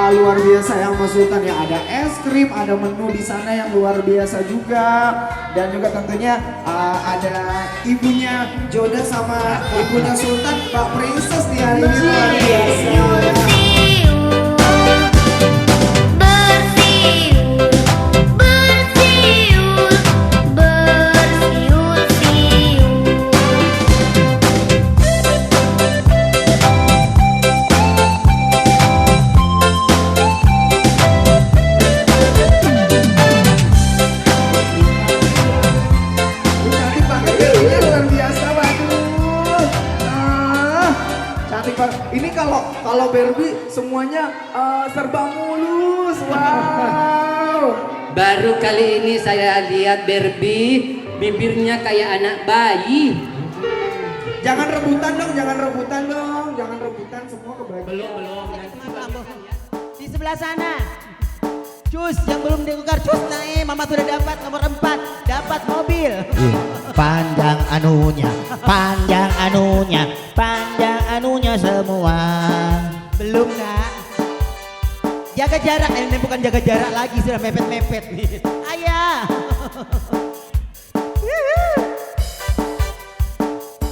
luar biasa yang Mas Sultan ya. Ada es krim, ada menu di sana yang luar biasa juga. Dan juga tentunya ada ibunya Joda sama ibunya Sultan, Mbak Princess di hari ini luar biasa. Ini kalau Barbie semuanya serba mulus, wow. Baru kali ini saya lihat Barbie bibirnya kayak anak bayi. Jangan rebutan dong, jangan rebutan semua kebagian. Belum. Di sebelah sana. Cus yang belum ditukar, cus naik, mama sudah dapat nomor 4, dapat mobil. Panjang anunya semua. Belum nak. Jaga jarak, ini bukan jaga jarak lagi, sudah mepet-mepet nih. Ayah.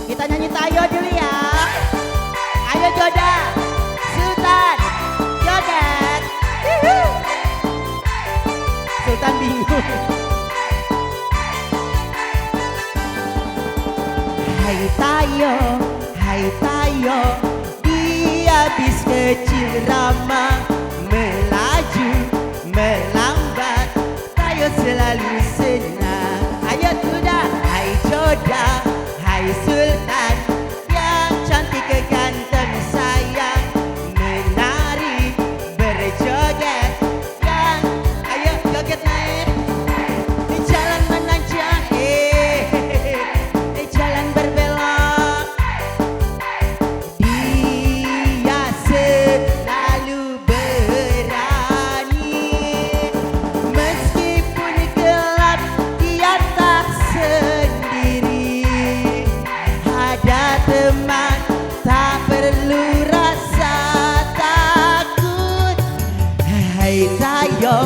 Kita nyanyi tayo dulu ya. Ayo Joda, Sultan, Joget. Sultan bingung. Hai tayo, dia bis kecil ramah, melaju, melambat, tayo selalu senang. Ayo sudah, hai Joda, hai Sultan, yang cantik ganteng sayang, menari, berjoget, yang ayo joget naik, di jalan menanjak, di jalan berbelok, dia selalu berani, meskipun gelap dia tak sendiri, ada teman tak perlu rasa takut. Hai tayo,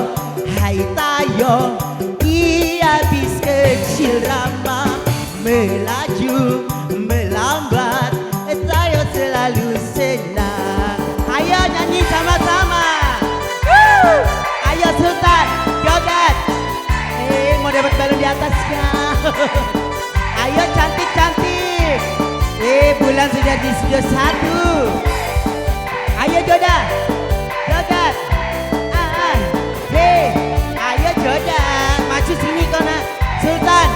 dia bis kecil ramah, melaju, melambat, tayo selalu senang. Ayo nyanyi sama-sama. Ayo Sultan, joget. Mau dapat balon di atas kan? Ayo cantik-cantik. Bulan sudah di studio 1. Ayo Joda, joget. Ayo Joda, maju sini kona. Sultan,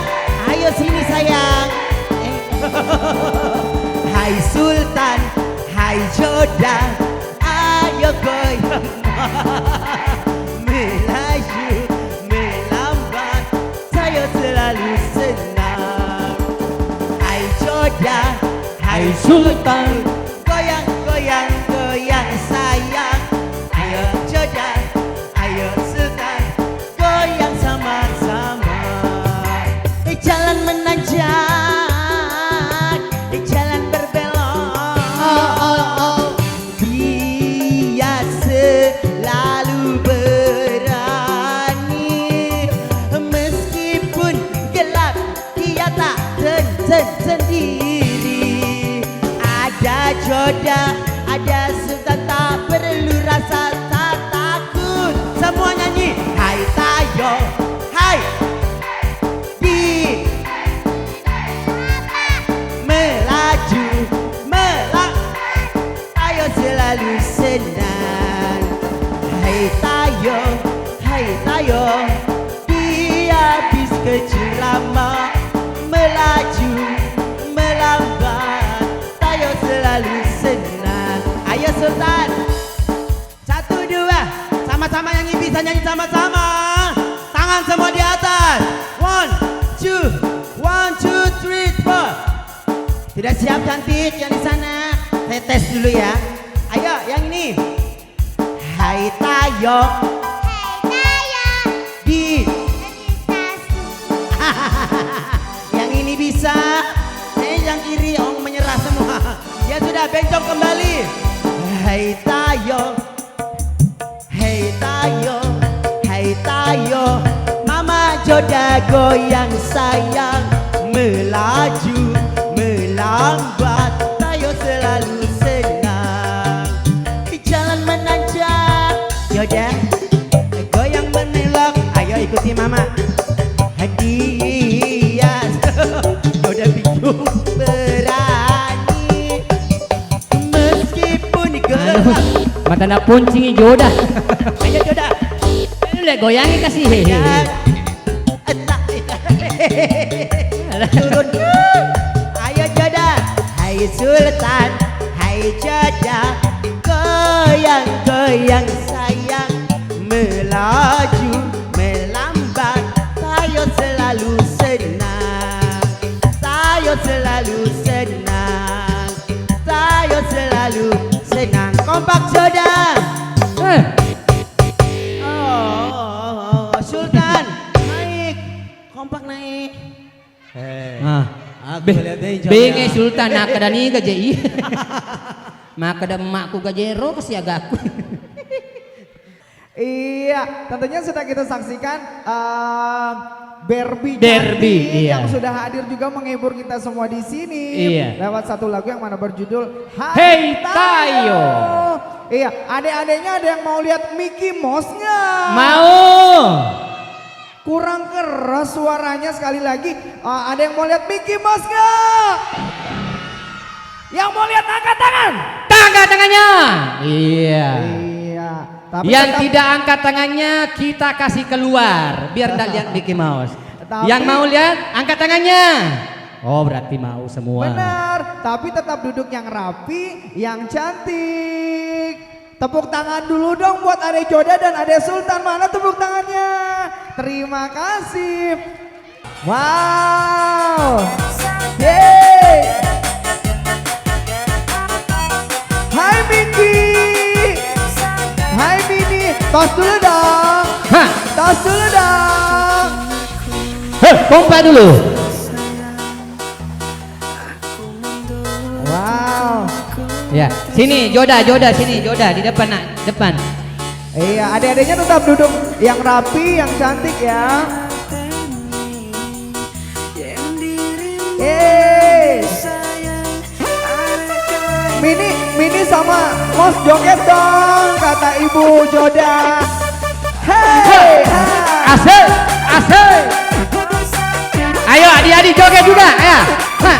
ayo sini sayang. Hai Sultan, hai Joda, ayo goyang. Melaju, melambat, saya selalu senang. Hai Joda, hai Sultan, goyang, goyang, goyang sayang. Ayo Joda, ayo Sultan, goyang sama-sama. Jalan menanjak, jalan berbelok, dia selalu berani, meskipun gelap dia tak sendiri. Ada Joda, ada Sultan, tak perlu rasa tak takut. Semua nyanyi, hai tayo, hai di melaju, tayo selalu senang. Hai tayo, dia bis kecil lama, melaju, melambat, tayo selalu senang. Ayo Sultan, 1, 2, sama-sama yang bisa nyanyi sama-sama. Tangan semua di atas. 1, 2, 3, 4. Sudah siap cantik yang di sana? Saya tes dulu ya. Ayo yang ini. Hai tayo, di yang ini bisa. Yang kiri orang menyerah semua. Ya sudah, bencong kembali. Hai tayo, Joda goyang sayang, melaju melambat, tayo selalu senang. Jalan menanjak, Joda goyang menelok, ayo ikuti mama. Hadiah, Joda bingung berani, meskipun gelap. Mata nak puncingi Joda. Ayo Joda. Lihat goyangi kasih hehe. Turun. Ayo Joda. Hai Sultan, hai Joda, goyang-goyang sayang, melaju melambat, tayo selalu senang, tayo selalu senang, tayo selalu senang. Kompak Joda. Sultan naik, kompak naik. Aku lihat Bengai Sultan nak kada ni gajai. Maka ada emakku gajero kasih agaku. Iya, tentunya sudah kita saksikan Derby Derby, iya. yang sudah hadir juga menghibur kita semua di sini. Iya. Lewat satu lagu yang mana berjudul Hey Tayo. Iya, adek-adeknya ada yang mau lihat Mickey Mouse nggak? Mau. Kurang keras suaranya sekali lagi. Ada yang mau lihat Mickey Mouse nggak? Yang mau lihat angkat tangan? Angkat tangannya. Iya. Iya. Tapi Yang tetap- tidak angkat tangannya kita kasih keluar biar tidak lihat Mickey Mouse. Tapi- Yang mau lihat angkat tangannya. Oh berarti mau semua. Benar, tapi tetap duduk yang rapi, yang cantik. Tepuk tangan dulu dong buat Ade Joda dan Ade Sultan. Mana tepuk tangannya? Terima kasih. Wow. Yeay. Hai Miki. Hai Mini. Tos dulu dong. Hah. Tos dulu dong. Pompa dulu. Wow. Ya, sini Joda sini Joda di depan nak, depan. Iya, adik-adiknya tetap duduk yang rapi, yang cantik ya. Mini sama Mos joget dong, kata Ibu Joda. Hey, Asik, asik. Ayo adik-adik joget juga, ayo. Hah.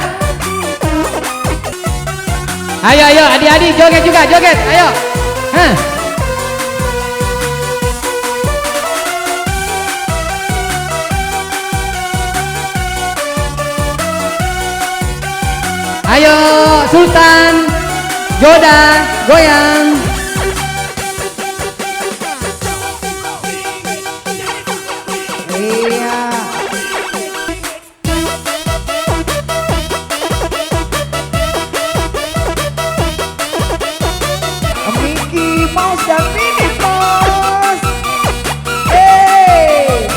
Ayo adik-adik joget juga, joget, ayo. Hah. Ayo Sultan, Joda, goyang. iya. Mickey Mouse dan Minnie Mouse. Hey.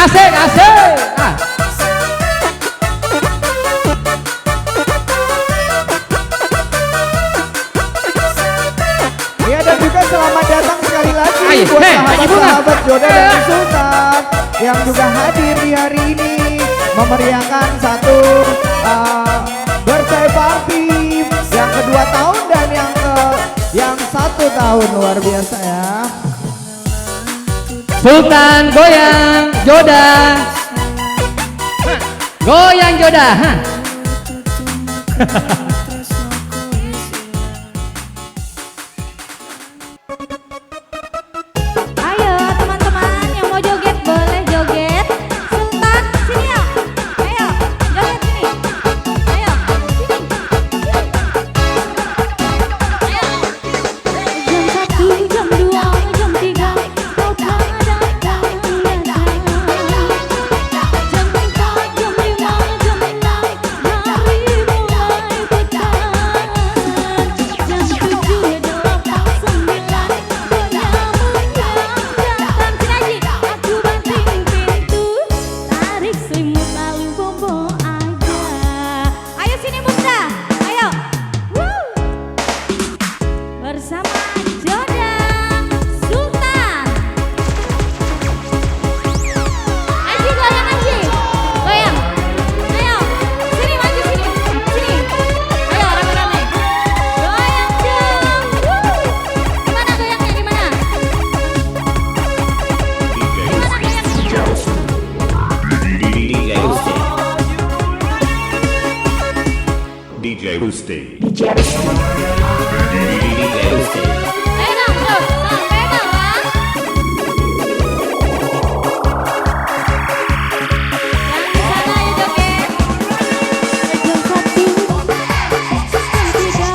Asik, asik. Ah. Ya dan juga selamat datang sekali lagi Ayo, buat hey, Haji Bunga. sahabat-sahabat Joda dan Sultan yang juga hadir di hari ini memeriahkan satu birthday party yang kedua tahun dan yang 1 tahun, luar biasa ya. Sultan goyang, Joda. Hah. Goyang Joda. Hah. Ayo teman-teman yang mau joget boleh joget. Sultan sini ya. Ayo joget sini. Ayo sini. Jam 1, jam 2, jam 3 kau tak datang. Jam 4, jam 5, jam 6 hari mulai DJ Rusti. Ayo dong, terus. Sampai bawah. Yang di sana ya joget. Jam 1, jam 3,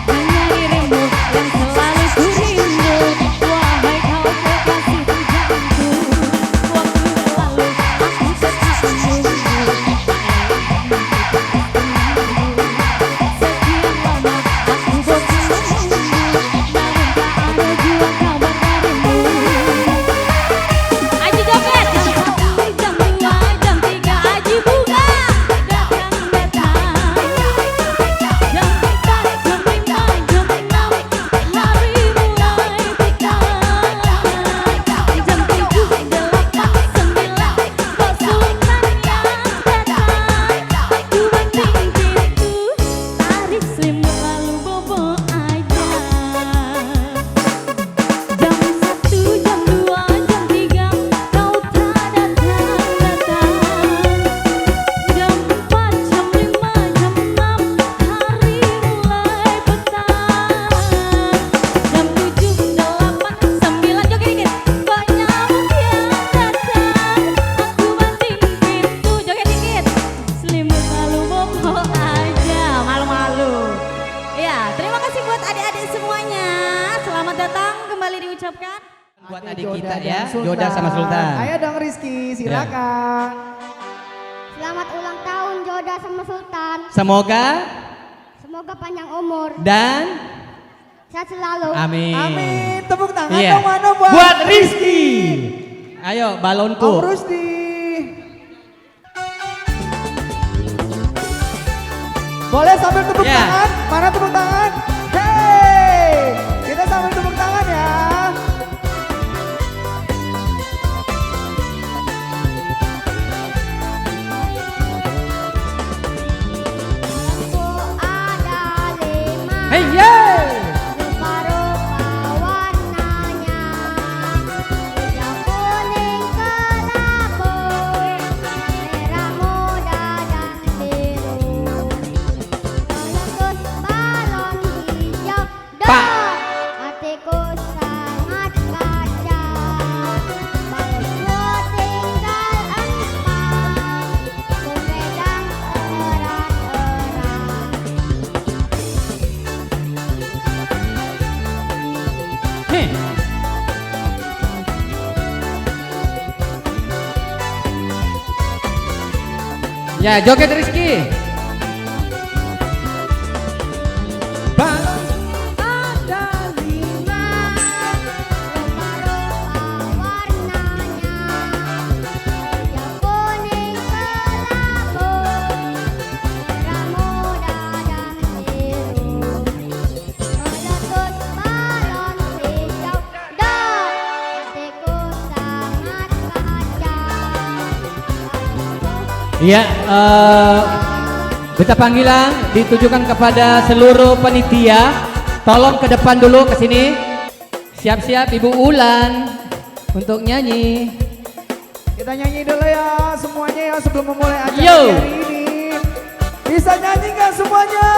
hanya dirimu yang selalu ku rindu. Wahai kau kekasih pujangku, waktu lalu aku tetap menunggu. Sekian lama aku bosan menunggu, namun tak ada jua kabar darimu. Aji joget. Jam 1, jam 2, jam 3 Aji buka. Datang-datang. Jam 4, jam 5, jam 6 hari mulai tiga. Jam 7, 8, 9 Pak Sultan yang datang. Ku banting pintu, tarik selimut lalu bobo aja. Jam 1, jam 2, jam 3 kau tak datang-datang. Jam 4, jam 5, jam 6 hari mulai petang. Jam 7, 8, 9 joget dikit. Kok nyamuk yang datang. Aku banting pintu, joget dikit. Selimut lalu bobo aja. Malu-malu. Ya, terima kasih buat adik-adik semuanya. Selamat datang kembali diucapkan. Buat Ini adik Joda kita dan ya, Sultan. Joda sama Sultan. Ayo dong Rizky, silakan. Selamat ulang tahun Joda sama Sultan. Semoga Semoga panjang umur, dan sehat selalu. amin. Amin, tepuk tangan Iya. dong mana Buat Rizky. Ayo balonku. Om Rusdi. Boleh sambil tepuk Ya. tangan? Mana tepuk tangan? Hey, kita sambil tepuk tangan ya. Aku ada 5, Hey yeay. rupa-rupa warnanya, hijau kuning kelabu, merah muda dan biru. Meletus balon hijau Pak. dan hatiku sangat kacau. Balonku tinggal 4, ku pegang erat-erat. Heh. Ya, joget Rizky. Balon ada 5. Rupa-rupa warnanya, hijau kuning kelabu, merah muda dan biru. Meletus balon hijau dan hatiku sangat kacau. Iya, kita panggilan ditujukan kepada seluruh panitia. Tolong ke depan dulu ke sini. Siap-siap Ibu Ulan untuk nyanyi. Kita nyanyi dulu ya semuanya ya sebelum memulai acara Yo. hari ini. Bisa nyanyi nggak semuanya?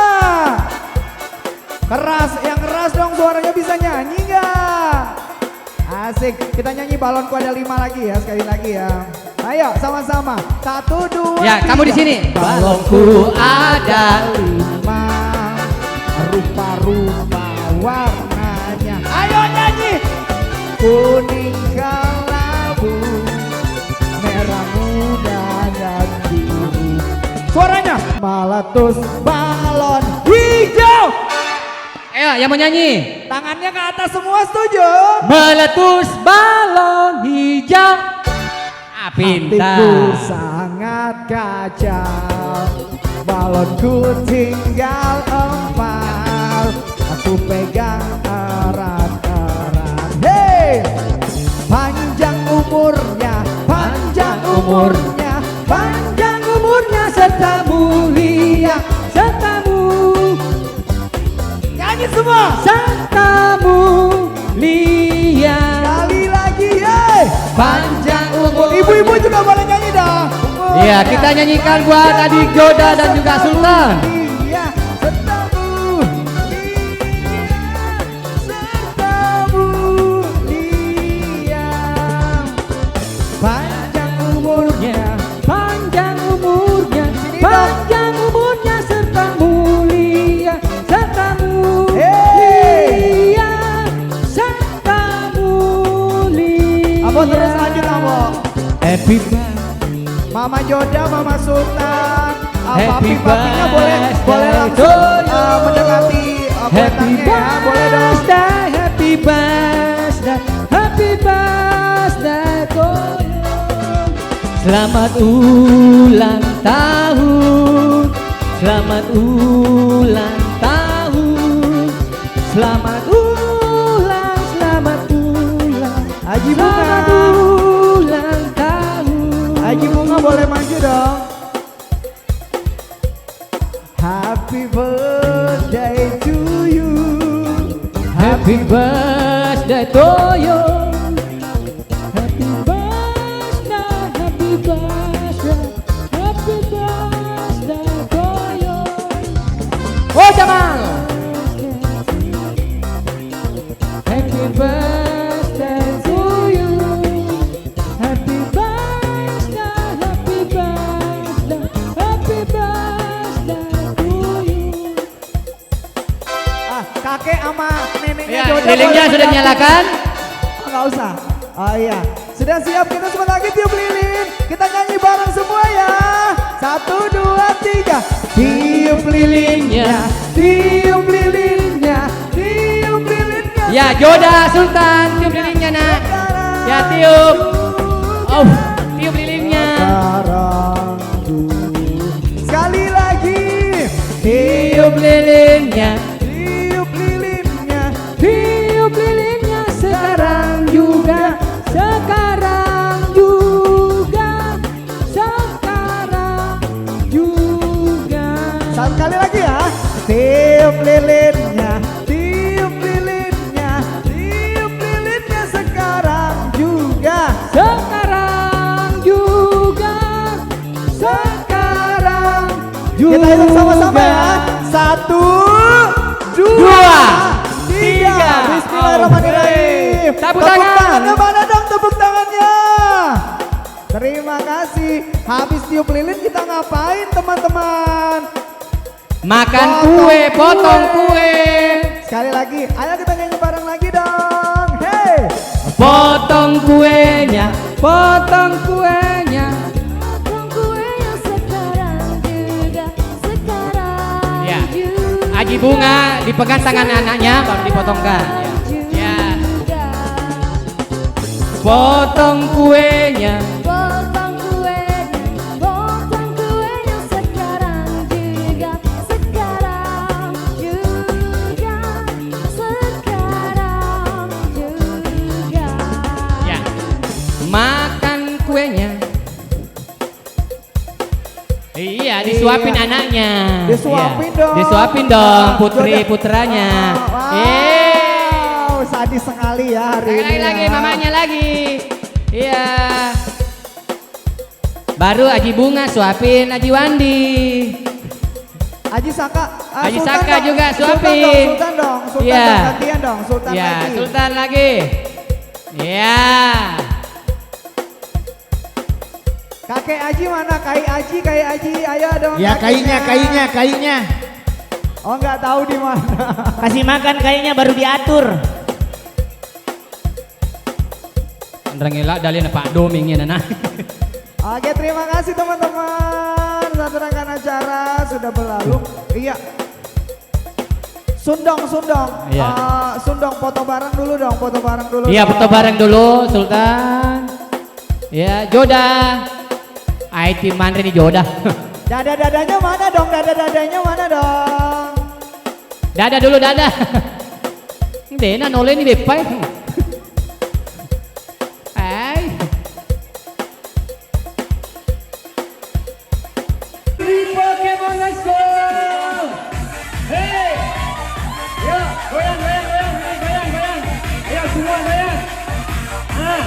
Keras, yang keras dong suaranya bisa nyanyi nggak? Asik, kita nyanyi balonku ada 5 lagi ya sekali lagi ya. Ayo sama-sama, 1, 2, Ya, kamu di sini. Balonku ada 5, rupa-rupa warnanya. Ayo nyanyi. Kuning kelabu, merah muda dan biru. Suaranya meletus balon hijau. Ayo, yang mau nyanyi. Tangannya ke atas semua, setuju? Meletus balon hijau. Ah, Hatiku pintar. sangat kacau, balonku tinggal 4, aku pegang erat-erat. Hey, panjang umurnya, panjang umurnya, panjang umurnya serta mulia, sertamu. Nyanyi semua. Serta mulia. Sekali lagi, yeay. Panjang umur. Ibu-ibu juga boleh nyanyi dong. Iya, kita nyanyikan buat adik Joda dan juga Sultan. Iya, sertamu dia. Panjang umurnya, Panjang umurnya, panjang umurnya serta mulia, serta mulia, serta mulia. Abo terus lanjut Abo. Happy birthday. Mama Joda, Mama Sultan, Happy papi-papinya boleh birthday langsung to you. mendekati Happy kuetannya ya, boleh dong. birthday, happy birthday, happy birthday to you. Selamat ulang tahun, selamat ulang tahun, selamat ulang, selamat ulang, Haji Bunga. selamat ulang tahun. Haji Bunga boleh maju dong. Happy birthday to you. Happy birthday to you. Happy birthday, happy birthday, happy birthday to you. Oh Jamal. Happy birthday to you. Happy birthday, happy birthday, happy birthday to you. Kakek sama neneknya Ya, Joda lilinnya boleh sudah mendampingi. nyalakan. Nggak usah. Oh iya, sudah siap, kita sebentar lagi tiup lilin. Kita nyanyi bareng semua ya. 1, 2, 3. Tiup lilinnya, tiup lilinnya, tiup lilinnya. Ya, Joda, Sultan, tiup lilinnya nak. Ya, tiup. Oh, tiup lilinnya. Sekarang sekali lagi. Tiup lilinnya. Tiup lilinnya. Tiup lilinnya sekarang juga, sekarang juga, sekarang juga. Satu kali lagi ya. Tiup lilinnya, tiup lilinnya, tiup lilinnya sekarang juga. Sekarang juga, sekarang juga. Kita hitung sama-sama ya. 1, 2, 3. Bismillahirrahmanirrahim. Tepuk Tepuk tangan. tangannya mana dong tepuk tangannya? Terima kasih. Habis tiup lilin kita ngapain teman-teman? Makan kue, potong kue. Sekali lagi, ayo kita nyanyi bareng lagi dong. Hey. Potong kuenya. Potong kuenya. Potong kue yang sekarang juga, sekarang Ya. juga. Haji Bunga dipegang tangan anaknya baru dipotongkan. Ya. Potong kuenya. Potong kue yang sekarang juga, sekarang juga, sekarang juga. Ya. Makan kuenya. Iya, disuapin anaknya. Disuapin Iya. dong. Disuapin dong putri Joda. putranya. Wow, sadis sekali ya hari ini. Lagi ya. mamanya lagi. Iya. Baru Haji Bunga suapin Haji Wandi. Haji Saka, Haji Sultan Saka dong, juga Sultan suapin. dong, Sultan dong, Sultan Iya. dong, gantian dong, Sultan Ya, lagi. Sultan lagi. Iya. Kakek Haji mana? Kai Haji, ayo dong. Ya kakeknya. kayunya. Oh nggak tahu di mana. Kasih makan kayunya baru diatur. Andrangela dalin Pak Domingnya nana. Oke, terima kasih teman-teman. Satu rangkaian acara sudah berlalu. Iya. Sundong. Iya. Sundong foto bareng dulu dong, foto bareng dulu. Iya, dong. foto bareng dulu Sultan. Ya, Joda. IT Mandri di Joda. Dada-dadanya mana dong? Dada-dadanya mana dong? Dada dulu dada. Dena nole ni depai. Ay. Pokemon, let's go! Hey! Ya, goyang. Ayo semua goyang. Ah.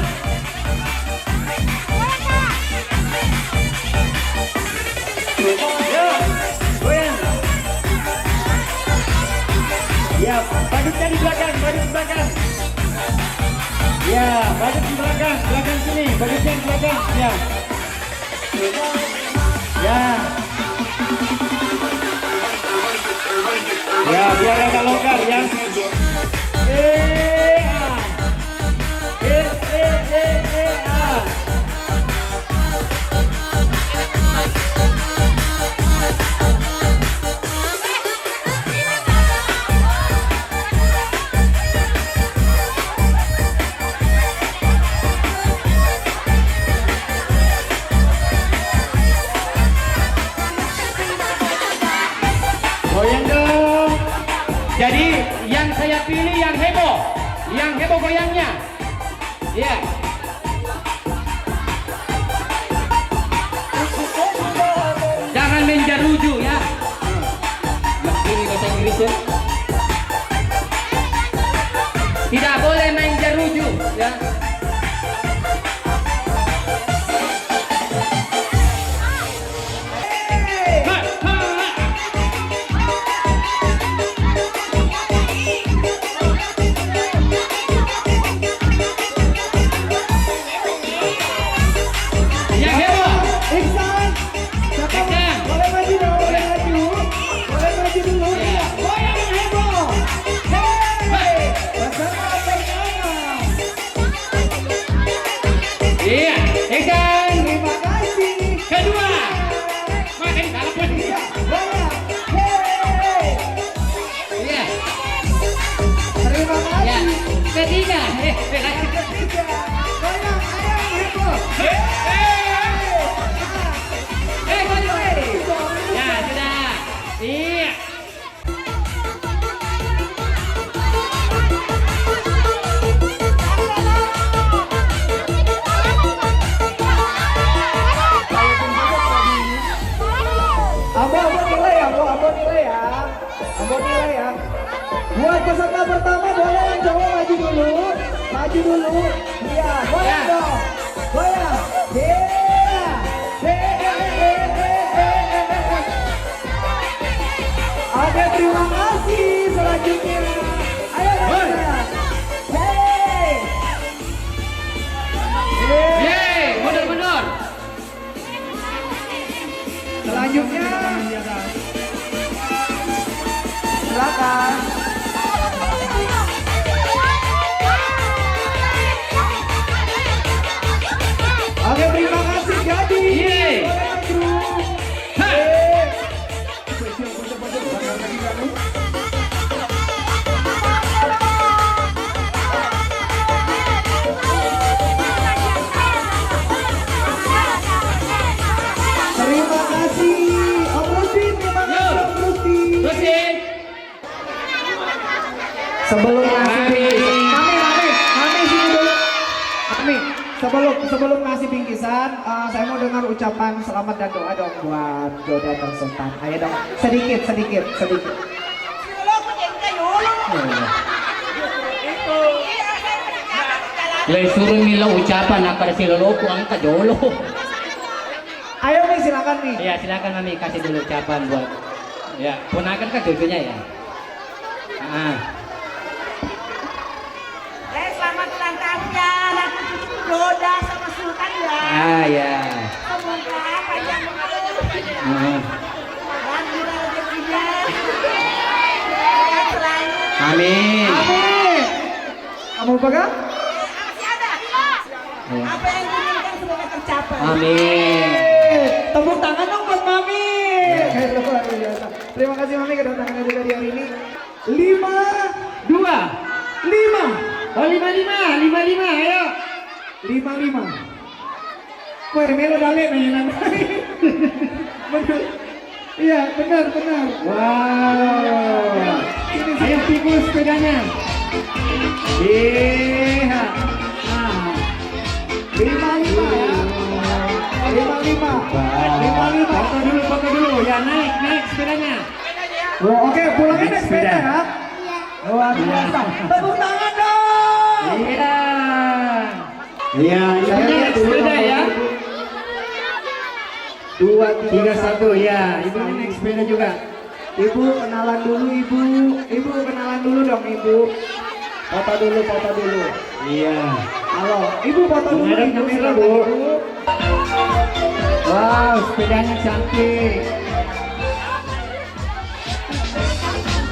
di belakang, baris belakang. Ya, baris di belakang, belakang sini, barisnya di belakang. Ya. Ya. Ya, biar agak longgar ya. Goyang dong. Jadi yang saya pilih yang heboh goyangnya. Iya. Jangan main jaruju ya. Ini bahasa Inggris ya. Tidak boleh main jaruju ya. Yang heboh. Iksan, Iksan. boleh maju dong, boleh maju dulu. Iya. Goyang yang heboh. Hey, bersama pertama. Iya, Iksan. Terima kasih. Kedua. Makin salah pun. Goyang. Hey, Iya. terima Ya. kasih. Ketiga. Ketiga, goyang ayam heboh. Ya, sudah. Iya. Abang nilai ya, abang nilai ya. Abang nilai ya. Buat peserta pertama boleh yang cowok maju dulu. Maju dulu. Iya, goyang Ya. dong. Goyang. Yeah. Oke, terima kasih. Selanjutnya. Ayo goyang. Hey. Yeay, mundur. Selanjutnya. Silakan. Oke, terima kasih Gadi. Yeay. Ha. Terima kasih Om Rusdi, terima kasih Om Rusdi. Terusin. Sebelum ngasih Mami. Mami sini dulu. Mami, sebelum ngasih bingkisan, saya mau dengar ucapan selamat dan doa dong buat Joda dan Sultan. Ayo dong, sedikit. Lai suruh milau ucapan apa si loloku angkat dulu. Ayo nih, silakan nih. Ya, silakan Mami kasih dulu ucapan buat. Ya, ponakan kan cucunya ya. Selamat ulang tahun ya, aku cucu Joda sama Sultan ya. Ya. Semoga panjang umur Ah. dan murah rezekinya. Sehat selalu. Amin. Amin. Kamu pegang? Masih ada. Ya. Apa yang diinginkan semoga tercapai. Amin. Tepuk tangan dong buat Mami. Luar biasa. Terima kasih Mami kedatangannya juga di hari ini. 2. 5. Oh 55, ayo. 55. Wah, Melo dale mainan. Betul. Iya, benar. Wow. Ayo pikul sepedanya. Iya. 55 ya. 55. 55. Foto dulu. Ya naik sepedanya. Oh, oke, pulangnya naik sepeda ya. Luar biasa. Tepuk tangan dong. Iya. Iya, ibunya naik sepeda ya. 2, 3, 1 ya. Ibunya naik sepeda juga. Ibu kenalan dulu ibu. Ibu kenalan dulu dong ibu. Foto dulu, foto dulu. Iya. Halo, ibu foto dulu. Menghadap Ibu, kamera, silakan, Bu. ibu. Wow, sepedanya cantik.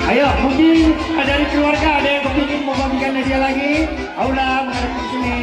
Ayo, mungkin dari keluarga ada yang kepingin mau bagikan hadiah lagi? Aula menghadap ke sini.